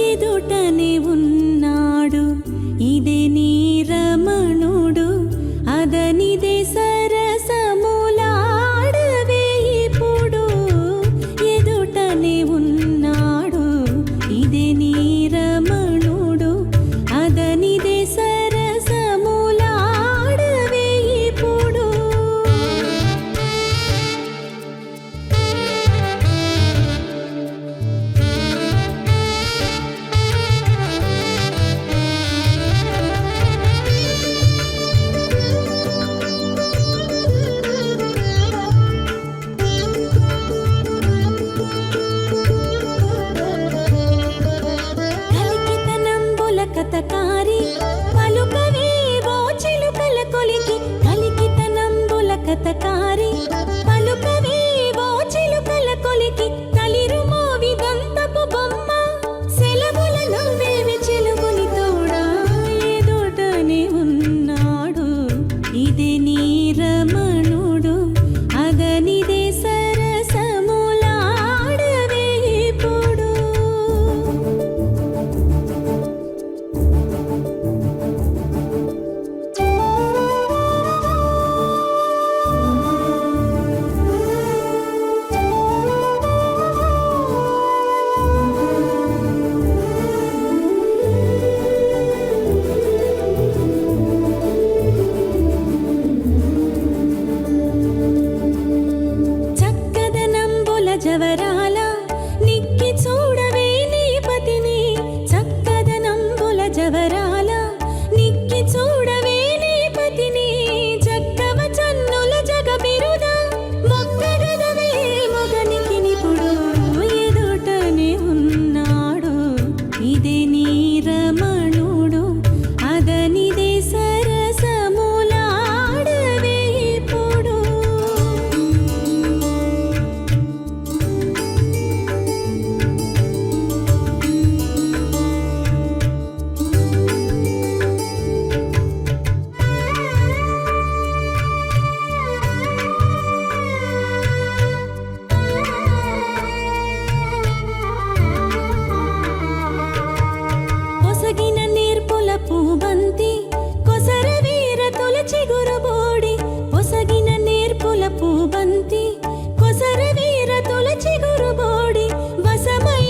ఎదుటనే ఉన్నాడు ఇదే నీ రమణుడు అదనిదే సరసములాడవే ఇప్పుడు ఎదుటనే ఉన్నాడు ఇదే నీ రమణుడు అదనిదే సరసములాడవే ఇప్పుడు కలికితనంబుల కథకారి పలుకవేవో చిలుకల కొలికి కలికితనంబుల కథకారి పలుకవేవో చిలుకల కొలికి తలిరుమో విదంతపు బొమ్మ సెలవుల నువ్వేవి చెలుగుని తోడా ఎదుటనే ఉన్నాడు ఇదే నీ రమణుడు అదనిదే సరసములాడవే ఇప్పుడు చక్కదనంబుల జవరాల నిక్కి చూడవే నీ పతిని చక్కదనంబుల జవరాల నిక్కి చూడవే నీ పతిని చక్కవ చన్నుల జగబిరుద మొక్కగదవే మొగనికి నిపుడు ఎదుటనే ఉన్నాడు ఇదే నీ రమణుడు అదనిదే సరసములాడవే ఇప్పుడు కొసగిన నేర్పుల పూబంతి కొసర వీర తులచి గురుబోడి కొసగిన నేర్పుల పూబంతి కొసర వీర తులచి గురుబోడి వసమై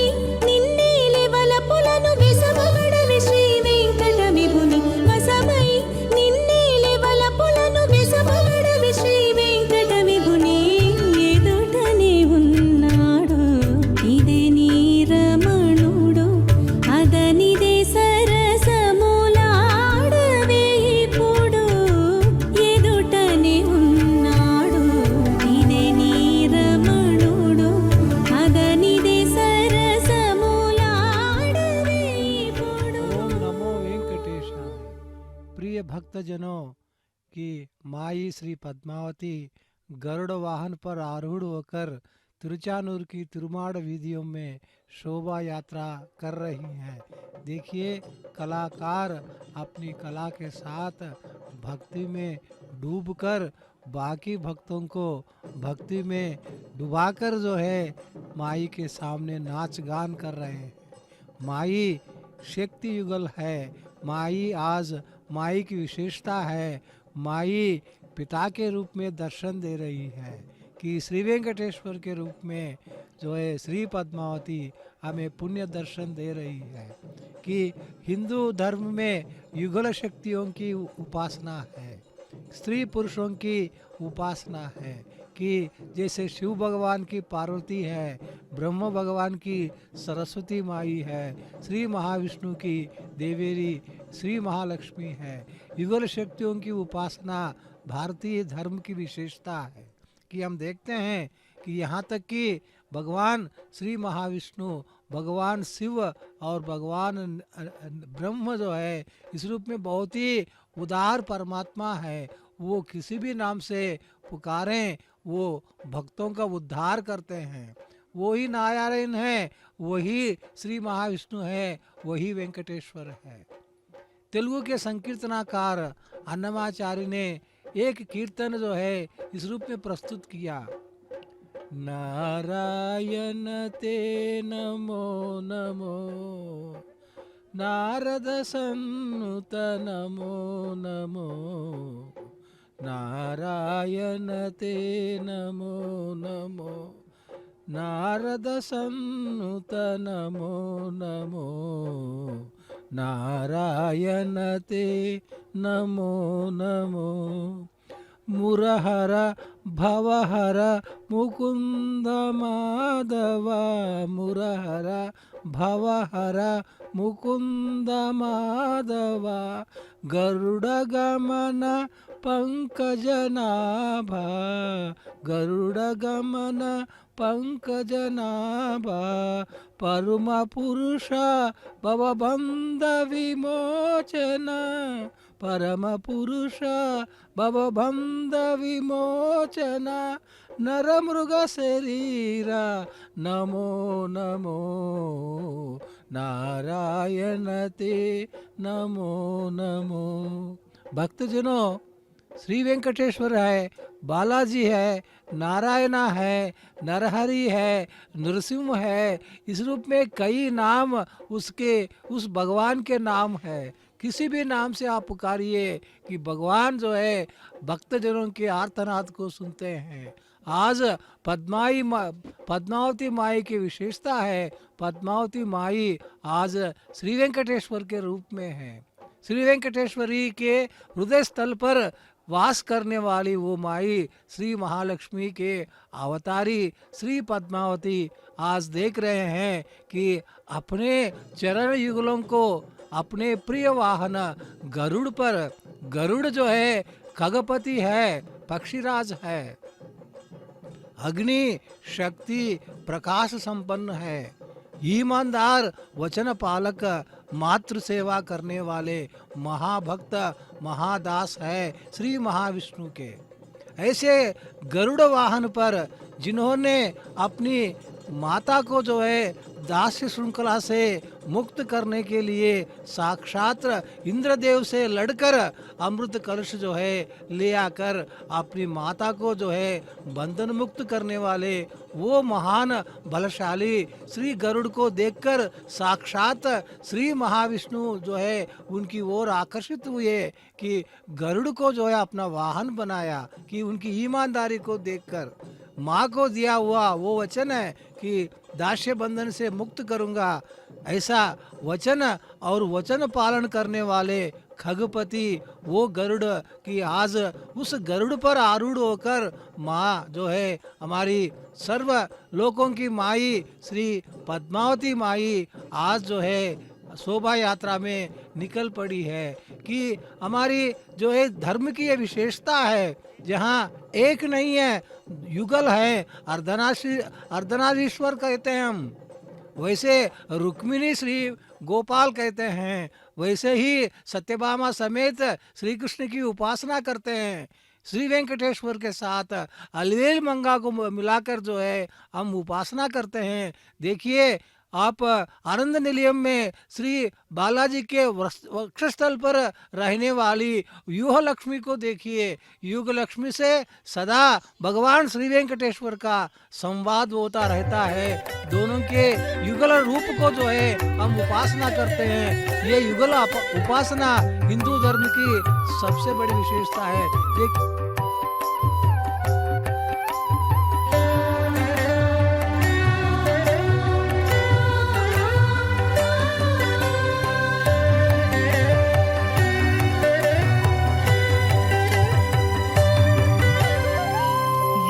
నిన్నేలి వలపులను విసమగడవి శ్రీ వెంకట విభుని వసమై నిన్నేలి వలపులను విసమగడవి శ్రీ వెంకట విభుని ఎదుటనే ఉన్నాడు ఇదే నీ రమణుడు అదనిదే సరసములాడవే ఇప్పుడు ఎదుటనే ఉన్నాడు ఇదే నీ రమణుడు అదనిదే సరసములాడవే ఇప్పుడు ओम नमो वेंकटेशाय। प्रिय भक्तजनों की माई श्री पद्मावती गरुड़ वाहन पर आरूढ़ होकर तिरुचानूर की तिरुमाड़ वीधियों में शोभा यात्रा कर रही हैं। देखिए कलाकार अपनी कला के साथ भक्ति में डूबकर बाकी भक्तों को भक्ति में डुबाकर जो है माई के सामने नाच गान कर रहे हैं। माई शक्ति युगल है। माई आज माई की विशेषता है, माई पिता के रूप में दर्शन दे रही है कि श्री वेंकटेश्वर के रूप में जो है श्री पद्मावती हमें पुण्य दर्शन दे रही है कि हिंदू धर्म में युगल शक्तियों की उपासना है, स्त्री पुरुषों की उपासना है कि जैसे शिव भगवान की पार्वती है, ब्रह्म भगवान की सरस्वती माई है, श्री महाविष्णु की देवेरी श्री महालक्ष्मी है। युगल शक्तियों की उपासना भारतीय धर्म की विशेषता है कि हम देखते हैं कि यहाँ तक कि भगवान श्री महाविष्णु, भगवान शिव और भगवान ब्रह्म जो है इस रूप में बहुत ही उदार परमात्मा है। वो किसी भी नाम से पुकारें वो भक्तों का उद्धार करते हैं। वही नारायण है, वही श्री महाविष्णु है, वही वेंकटेश्वर है। तेलुगु के संकीर्तनाकार अन्नमाचार्य ने एक कीर्तन जो है इस रूप में प्रस्तुत किया। नारायण ते नमो नमो, नारद सन्नुत नमो नमो, नारायण ते नमो नमो, नारद सन्नुत नमो नमो, नारायण ते नमो नमो। मुरहर भवहर मुकुंद माधव, मुरहर भवहर मुकुंद माधव, गरुड़ गमन पंकजनाभा, गरुड़ गमन पंकजनाभा, परम पुरुष भवबंध विमोचन, परम पुरुष भवबंध विमोचन, नर मृग शरीर नमो नमो, नारायण ते नमो नमो। भक्तजनों, श्री वेंकटेश्वर है, बालाजी है, नारायणा है, नरहरि है, नरसिंह है। इस रूप में कई नाम उसके उस भगवान के नाम है। किसी भी नाम से आप पुकारिए कि भगवान जो है भक्तजनों के आर्तनाद को सुनते हैं। आज पद्मावती माई की विशेषता है। पद्मावती माई आज श्री वेंकटेश्वर के रूप में है। श्री वेंकटेश्वरी के हृदय स्थल पर वास करने वाली वो माई श्री महालक्ष्मी के अवतारी श्री पद्मावती आज देख रहे हैं कि अपने चरण युगलों को अपने प्रिय वाहन गरुड़ पर, गरुड़ जो है खगपति है, पक्षीराज है, अग्नि शक्ति प्रकाश संपन्न है, ईमानदार वचन पालक, मातृ सेवा करने वाले महाभक्त महादास है श्री महाविष्णु के। ऐसे गरुड़ वाहन पर जिन्होंने अपनी माता को जो है दास्य श्रृंखला से मुक्त करने के लिए साक्षात इंद्रदेव से लड़कर अमृत कलश जो है ले आकर अपनी माता को जो है बंधन मुक्त करने वाले वो महान बलशाली श्री गरुड़ को देखकर साक्षात श्री महाविष्णु जो है उनकी ओर आकर्षित हुए कि गरुड़ को जो है अपना वाहन बनाया कि उनकी ईमानदारी को देखकर माँ को दिया हुआ वो वचन है कि दास्य बंधन से मुक्त करूंगा, ऐसा वचन और वचन पालन करने वाले खगपति वो गरुड़ की आज उस गरुड़ पर आरूढ़ होकर माँ जो है हमारी सर्व लोकों की माई श्री पद्मावती माई आज जो है शोभा यात्रा में निकल पड़ी है कि हमारी जो है धर्म की ये विशेषता है। जहाँ एक नहीं है, युगल है, अर्धनारीश्वर कहते हैं हम, वैसे रुक्मिणी श्री गोपाल कहते हैं, वैसे ही सत्यभामा समेत श्री कृष्ण की उपासना करते हैं। श्री वेंकटेश्वर के साथ अलवेल मंगा को मिलाकर जो है हम उपासना करते हैं। देखिए आप आनंद निलयम में श्री बालाजी के वक्षस्थल पर रहने वाली युग लक्ष्मी को देखिए। युग लक्ष्मी से सदा भगवान श्री वेंकटेश्वर का संवाद होता रहता है। दोनों के युगल रूप को जो है हम उपासना करते हैं। ये युगल उपासना हिंदू धर्म की सबसे बड़ी विशेषता है। ये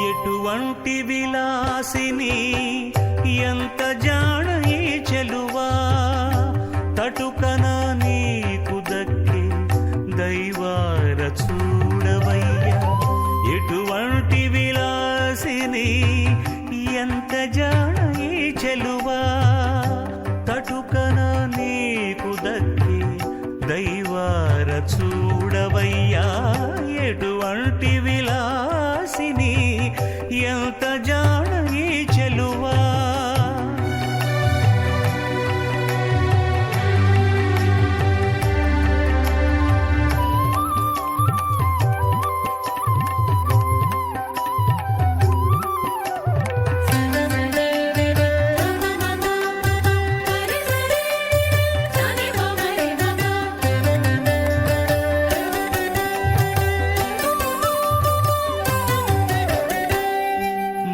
ఎటువంటి విలాసిని ఎంత జాణ ఈ చెలువా తటుకన నీకు దక్కే దైవార చూడవయ్యా. ఎటువంటి విలాసిని ఎంత జాణ ఈ చెలువా తటుకన నీకు దక్కే దైవార చూడవయ్యా. ఎటువంటి విలాసిని ఎంత జాణ ఈ చెలువా.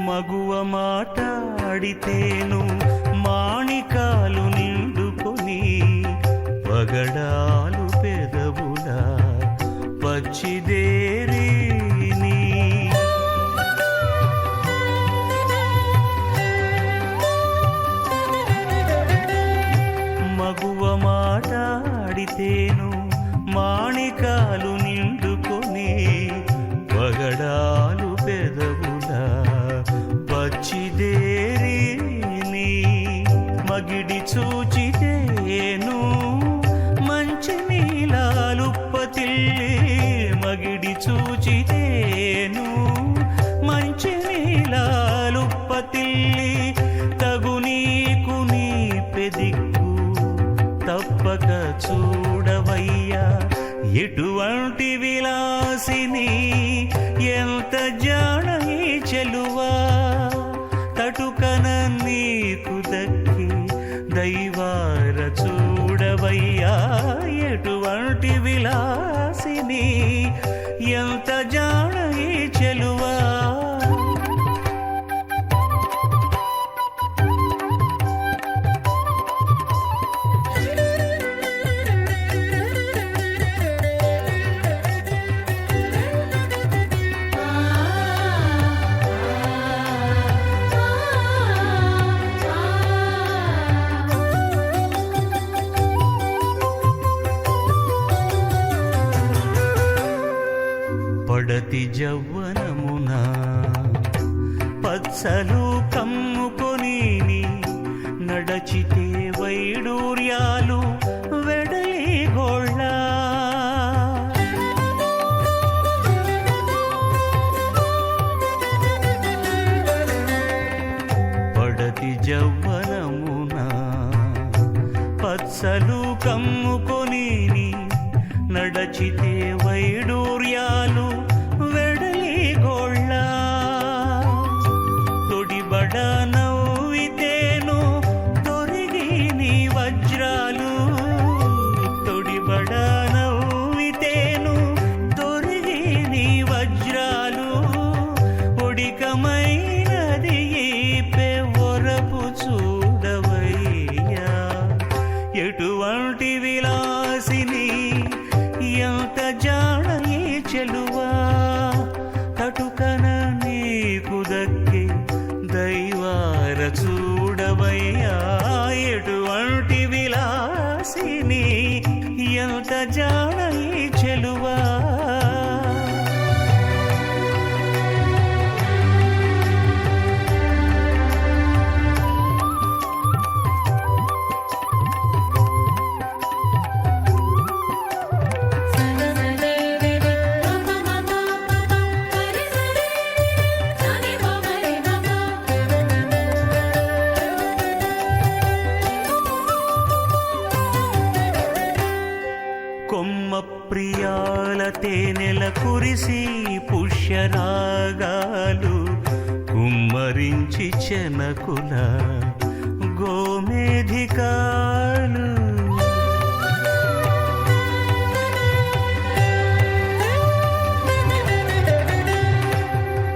మగువ మాటాడితేను మాణికాలు నిండుకొని పగడాలు పెదవుల పచ్చిదేరిని. మగువ మాటాడితేను మాణికాలు నిండుకొని పగడాలు పెదవుల పచ్చిదేరిని. మగిడి చూచితేను మంచి నీలాలుప్పతిల్లి. మగిడి చూచితేను మంచి నీలాలుప్పతిల్లి. తగు నీకు నీ పెదిక్కు తప్పక చూడవయ్యా. ఎటువంటి విలాసిని ఎంత జాణ ఈ చెలువా తటుకన నీకు దక్కి దైవార చూడవయ్యా. ఎటువంటి విలాసిని ఎంత జాణ ఈ చెలువా. పడతి జవ్వనమున పచ్చలు కమ్ముకొని నడచితే వైడూర్యాలు వెడలి గోళ్ళ. పడతి జవ్వనమున పచ్చలు కమ్ముకొని నడచితే వైడూర్యాలు వెడలి గోళ్ళ. తొడిబడ నవ్వితేను తొరిగి నీ వజ్రాలు. తొడిబడ నవ్వితేను తొరిగి నీ వజ్రాలు. ఒడికమైనది ఈ పెవరపు చూడవయ్యా. ఎటువంటి విలాసిని ఎంత జాణ ఈ చెలువా తటుకన నీకు దక్కి దైవార చూడవయ్యా. ఎటువంటి విలాసిని ఎంత జాణ ఈ చెలువా. కొమ్మ ప్రియాల తేనెల కురిసి పుష్యరాగాలు కుమ్మరించి చెనకుల గోమేధికాలు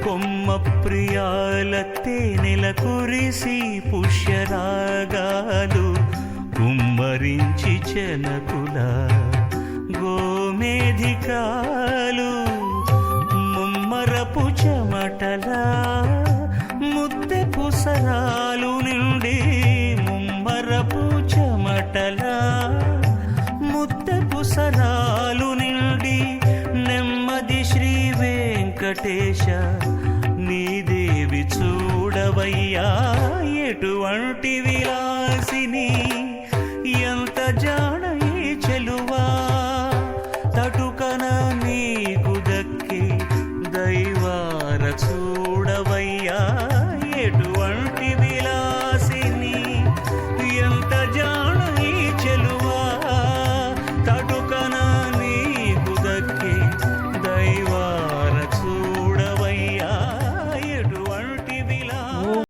కొమ్మ ప్రియాల తేనెల కురిసి పుష్యరాగాలు కుమ్మరించి చెనకుల గోమేధికాలు ముమ్మరపు చెమటలా ముద్దె పుసరాలు నిండి ముమ్మరపు చెమటలా ముద్దె పుసరాలు నిండి నెమ్మది శ్రీ వెంకటేశ